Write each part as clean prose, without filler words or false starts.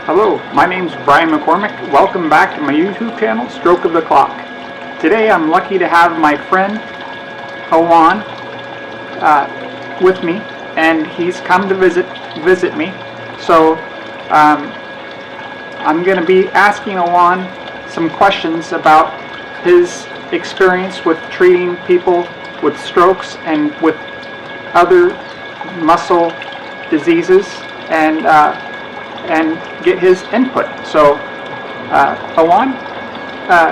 Hello, my name's Brian McCormick. Welcome back to my YouTube channel, Stroke of the Clock. Today I'm lucky to have my friend Awan with me, and he's come to visit me. So I'm going to be asking Awan some questions about his experience with treating people with strokes and with other muscle diseases, and get his input. So, Awan, I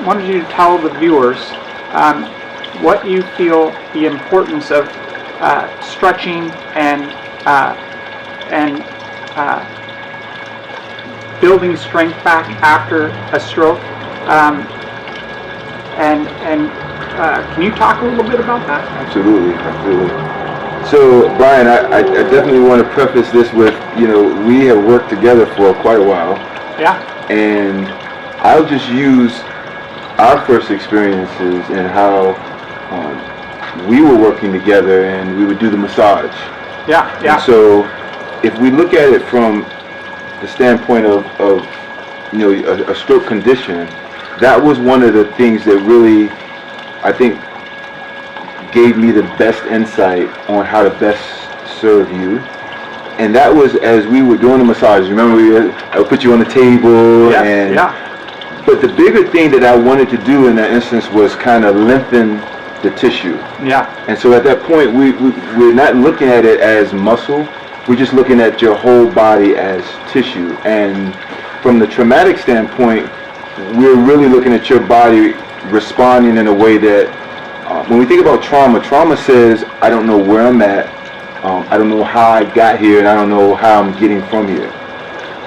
wanted you to tell the viewers what you feel the importance of stretching and building strength back after a stroke. Can you talk a little bit about that? Absolutely. So, Brian, I definitely want to preface this with, we have worked together for quite a while. Yeah. And I'll just use our first experiences and how we were working together, and we would do the massage. Yeah. And so, if we look at it from the standpoint of a stroke condition, that was one of the things that really, I think, gave me the best insight on how to best serve you. And that was as we were doing the massage. Remember, I would put you on the table. Yes, yeah. But the bigger thing that I wanted to do in that instance was kind of lengthen the tissue. Yeah. And so at that point, we're not looking at it as muscle. We're just looking at your whole body as tissue. And from the traumatic standpoint, we're really looking at your body responding in a way that, when we think about trauma says, I don't know where I'm at, I don't know how I got here, and I don't know how I'm getting from here.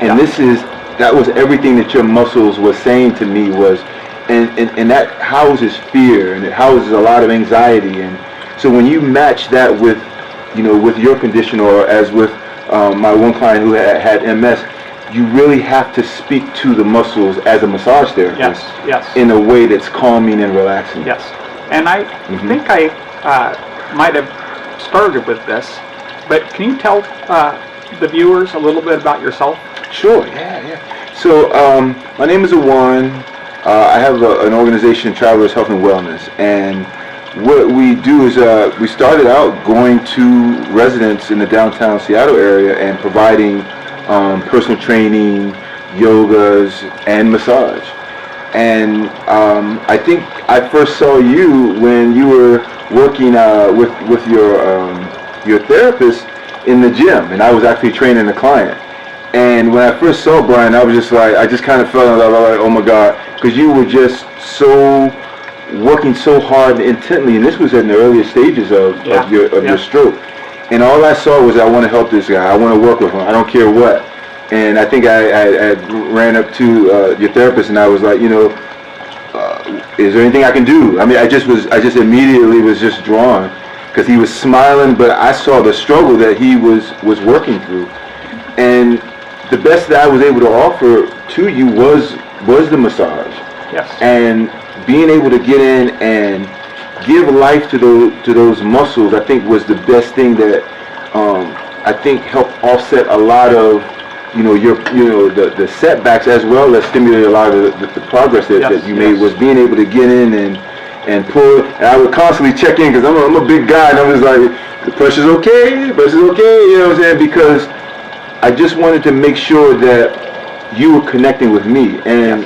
And that was everything that your muscles were saying to me was, and that houses fear, and it houses a lot of anxiety. And so when you match that with, with your condition, or as with my one client who had MS, you really have to speak to the muscles as a massage therapist. Yes. In a way that's calming and relaxing. Yes. And I think I might have started with this, but can you tell the viewers a little bit about yourself? Sure, yeah. So, my name is Awan. I have an organization, Travelers Health and Wellness, and what we do is we started out going to residents in the downtown Seattle area and providing personal training, yogas, and massage. And I think I first saw you when you were working with your therapist in the gym, and I was actually training a client. And when I first saw Brian, I was just like, I just kind of felt like, oh my God, because you were just working so hard and intently, and this was in the earliest stages of your stroke. And all I saw was, I want to help this guy. I want to work with him. I don't care what. And I think I ran up to your therapist, and I was like, is there anything I can do? I mean, I just immediately was just drawn, because he was smiling, but I saw the struggle that he was working through. And the best that I was able to offer to you was the massage. Yes. And being able to get in and give life to those muscles, I think, was the best thing that I think helped offset a lot of the setbacks, as well as stimulate a lot of the progress that you made. Was being able to get in and pull. And I would constantly check in, because I'm a big guy, and I was like, the pressure's okay, you know what I'm saying? Because I just wanted to make sure that you were connecting with me. And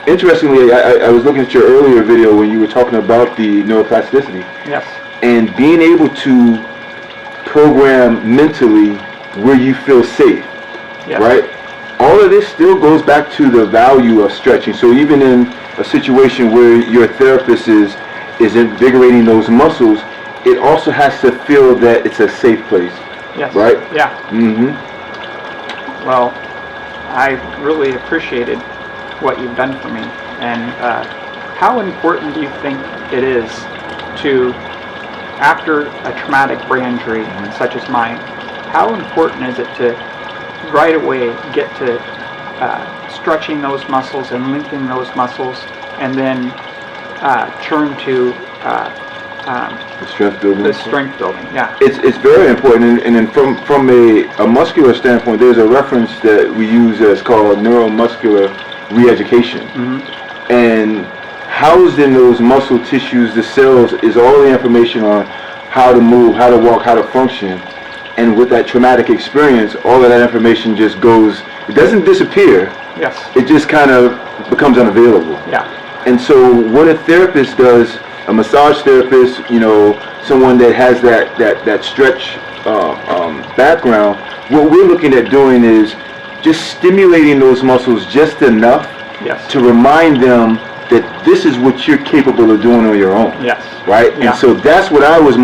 interestingly, I was looking at your earlier video when you were talking about the neuroplasticity. Yes. And being able to program mentally where you feel safe. Yes. Right? All of this still goes back to the value of stretching. So even in a situation where your therapist is invigorating those muscles, it also has to feel that it's a safe place. Yes. Right? Yeah. Well, I really appreciated what you've done for me. And how important do you think it is to, after a traumatic brain injury such as mine, how important is it to right away get to stretching those muscles and lengthening those muscles, and then turn to The strength building. the strength building. Yeah. It's very important, and then from a muscular standpoint, there's a reference that we use that's called neuromuscular re-education. And housed in those muscle tissues, the cells, is all the information on how to move, how to walk, how to function. And with that traumatic experience, all of that information just goes, it doesn't disappear. Yes. It just kind of becomes unavailable. Yeah. And so what a therapist does, a massage therapist, someone that has that stretch background, what we're looking at doing is just stimulating those muscles just enough Yes. to remind them that this is what you're capable of doing on your own. Yes. Right? Yeah. And so that's what I was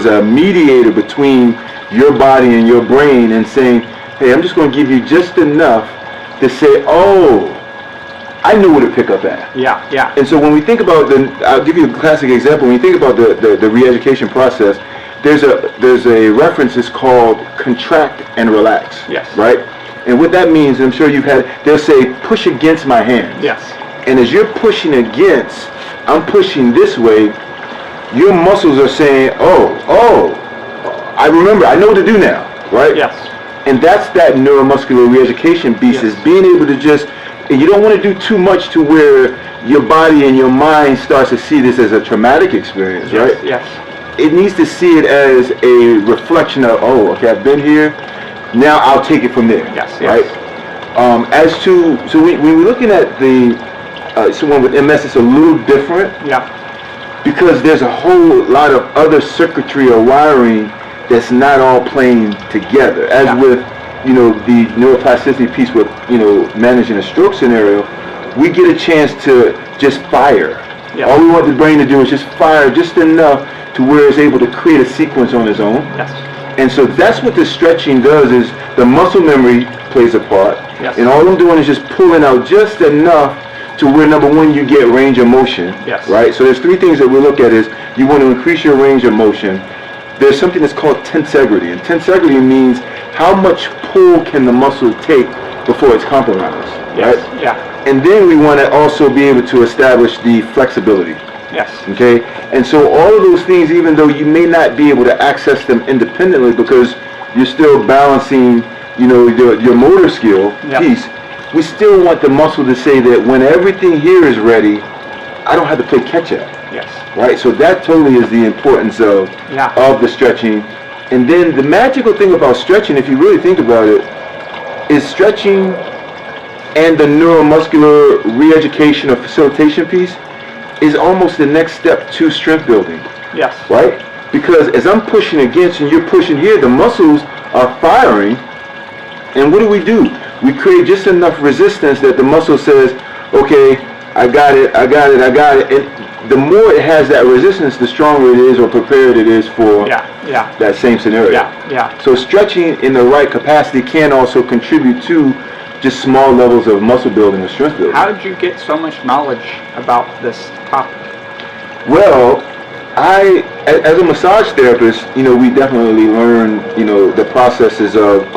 a mediator between your body and your brain, and saying, hey, I'm just going to give you just enough to say, oh, I knew where to pick up at. Yeah, yeah. And so when we think about I'll give you a classic example. When you think about the re-education process, there's a reference. It's called contract and relax. Yes. Right? And what that means, I'm sure they'll say, push against my hands. Yes. And as you're pushing against, I'm pushing this way, your muscles are saying, oh, I remember, I know what to do now, right? Yes. And that's that neuromuscular re-education piece, is being able to just, and you don't want to do too much to where your body and your mind starts to see this as a traumatic experience, right? Yes. It needs to see it as a reflection of, oh, okay, I've been here, now I'll take it from there. Yes. Right? So when we're looking at someone with MS, it's a little different. Yeah. Because there's a whole lot of other circuitry or wiring that's not all playing together. As with, the neuroplasticity piece with, managing a stroke scenario, we get a chance to just fire. Yeah. All we want the brain to do is just fire just enough to where it's able to create a sequence on its own. Yes. And so that's what the stretching does, is the muscle memory plays a part. Yes. And all I'm doing is just pulling out just enough to where, number one, you get range of motion. Yes. Right? So there's three things that we look at. Is you want to increase your range of motion. There's something that's called tensegrity. And tensegrity means how much pull can the muscle take before it's compromised. Yes. Right? Yeah. And then we want to also be able to establish the flexibility. Yes. Okay? And so all of those things, even though you may not be able to access them independently because you're still balancing, your motor skill piece, we still want the muscle to say that when everything here is ready, I don't have to play catch up. Yes. Right? So that totally is the importance of the stretching. And then the magical thing about stretching, if you really think about it, is stretching and the neuromuscular re-education or facilitation piece is almost the next step to strength building. Yes. Right? Because as I'm pushing against and you're pushing here, the muscles are firing. And what do? We create just enough resistance that the muscle says, okay, I got it. And the more it has that resistance, the stronger it is or prepared it is for that same scenario. Yeah. So stretching in the right capacity can also contribute to just small levels of muscle building or strength building. How did you get so much knowledge about this topic? Well, as a massage therapist, we definitely learn, the processes of,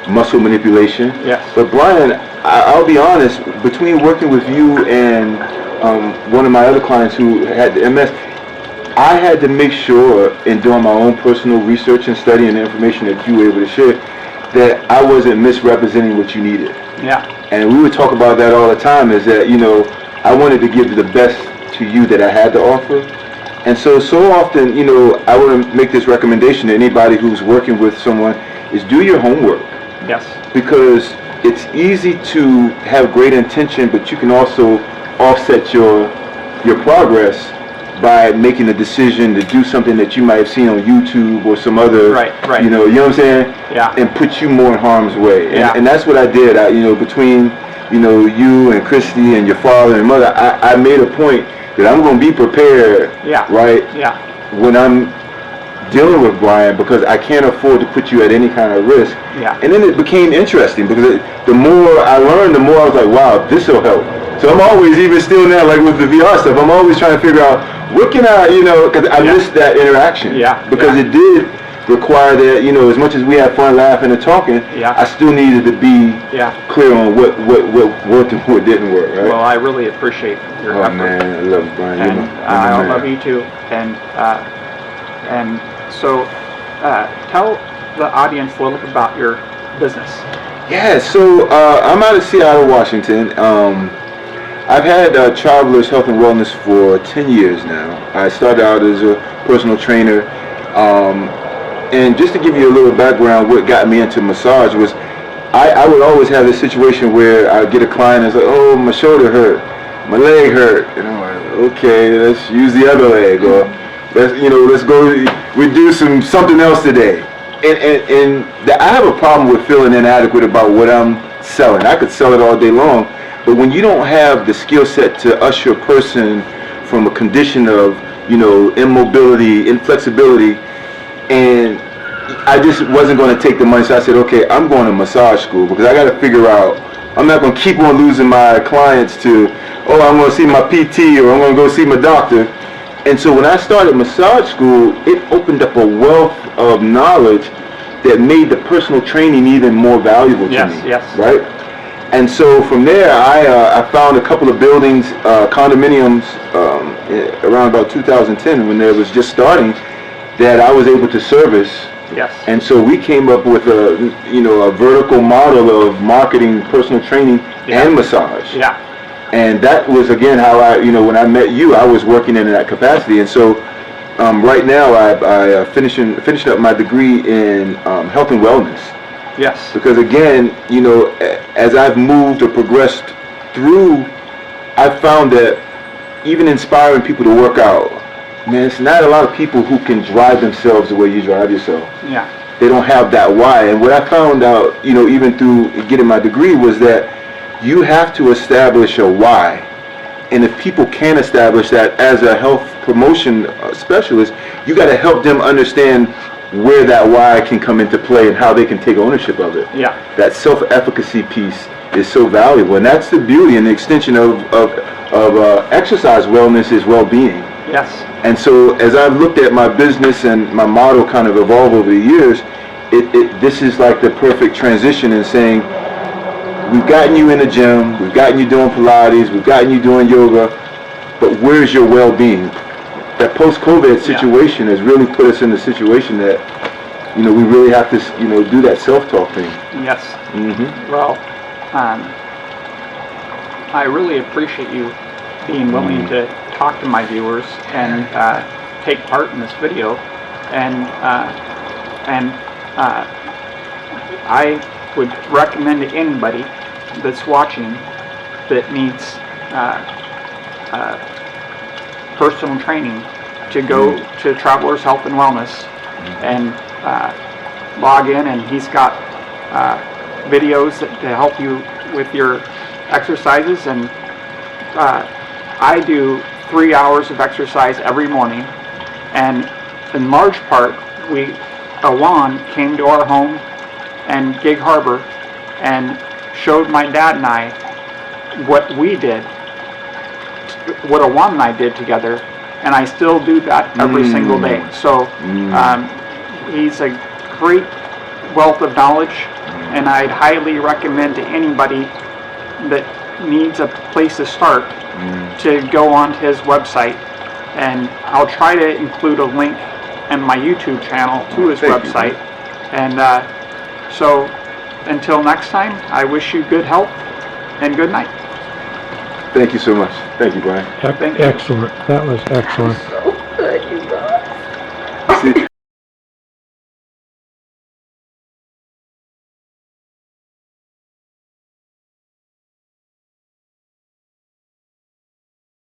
muscle manipulation. Yes. But Brian, I'll be honest, between working with you and one of my other clients who had the MS, I had to make sure in doing my own personal research and study and the information that you were able to share that I wasn't misrepresenting what you needed. Yeah. And we would talk about that all the time, is that, I wanted to give the best to you that I had to offer. And so often, I would make this recommendation to anybody who's working with someone, is do your homework. Yes. Because it's easy to have great intention, but you can also offset your progress by making a decision to do something that you might have seen on YouTube or some other, right. you know what I'm saying? Yeah. And put you more in harm's way. Yeah. And that's what I did. Between, you and Christy and your father and mother, I made a point that I'm going to be prepared, right? Yeah. When I'm dealing with Brian, because I can't afford to put you at any kind of risk. Yeah. And then it became interesting because the more I learned, the more I was like, wow, this will help. So I'm always, even still now, like with the VR stuff, I'm always trying to figure out what can I, because I missed that interaction. Yeah. Because it did require that, you know, as much as we had fun laughing and talking, Yeah. I still needed to be Yeah. clear on what worked and what didn't work, right? Well, I really appreciate your Oh effort. man, I love you, Brian. And You're my I man. love you too. And so, tell the audience a little bit about your business. Yeah, so I'm out of Seattle, Washington. I've had Travelers Health and Wellness for 10 years now. I started out as a personal trainer. And just to give you a little background, what got me into massage was I would always have this situation where I'd get a client and it's like, oh, my shoulder hurt, my leg hurt. And I'm like, okay, let's use the other leg. Or let's go, we do something else today. And I have a problem with feeling inadequate about what I'm selling. I could sell it all day long, but when you don't have the skill set to usher a person from a condition of, immobility, inflexibility, and I just wasn't going to take the money, so I said, okay, I'm going to massage school because I got to figure out, I'm not going to keep on losing my clients to, I'm going to see my PT or I'm going to go see my doctor. And so when I started massage school, it opened up a wealth of knowledge that made the personal training even more valuable to me. Yes. Right? And so from there, I found a couple of buildings, condominiums, around about 2010 when they was just starting, that I was able to service. Yes. And so we came up with a vertical model of marketing personal training and massage. Yeah. And that was, again, how when I met you, I was working in that capacity. And so right now I finishing up my degree in health and wellness. Yes. Because again, as I've moved or progressed through, I've found that even inspiring people to work out, man, it's not a lot of people who can drive themselves the way you drive yourself. Yeah. They don't have that why. And what I found out, even through getting my degree, was that you have to establish a why. And if people can't establish that as a health promotion specialist, you got to help them understand where that why can come into play and how they can take ownership of it. Yeah. That self-efficacy piece is so valuable, and that's the beauty and the extension of exercise wellness is well-being. Yes. And so as I've looked at my business and my model kind of evolve over the years, this is like the perfect transition in saying, we've gotten you in the gym, we've gotten you doing Pilates, we've gotten you doing yoga, but where's your well-being? That post-COVID situation has really put us in the situation that, we really have to, do that self-talk thing. Yes. Mm-hmm. Well, I really appreciate you being willing to talk to my viewers and take part in this video. And I would recommend to anybody that's watching that needs personal training to go to Travelers Health and Wellness and log in, and he's got videos to help you with your exercises. And I do 3 hours of exercise every morning, and in large part Awan came to our home and Gig Harbor and showed my dad and I what we did, what Awan and I did together, and I still do that every single day. So he's a great wealth of knowledge, and I'd highly recommend to anybody that needs a place to start to go on his website, and I'll try to include a link in my YouTube channel to his website. And so until next time, I wish you good health and good night. Thank you so much. Thank you, Brian. Thank you. Excellent. That was excellent.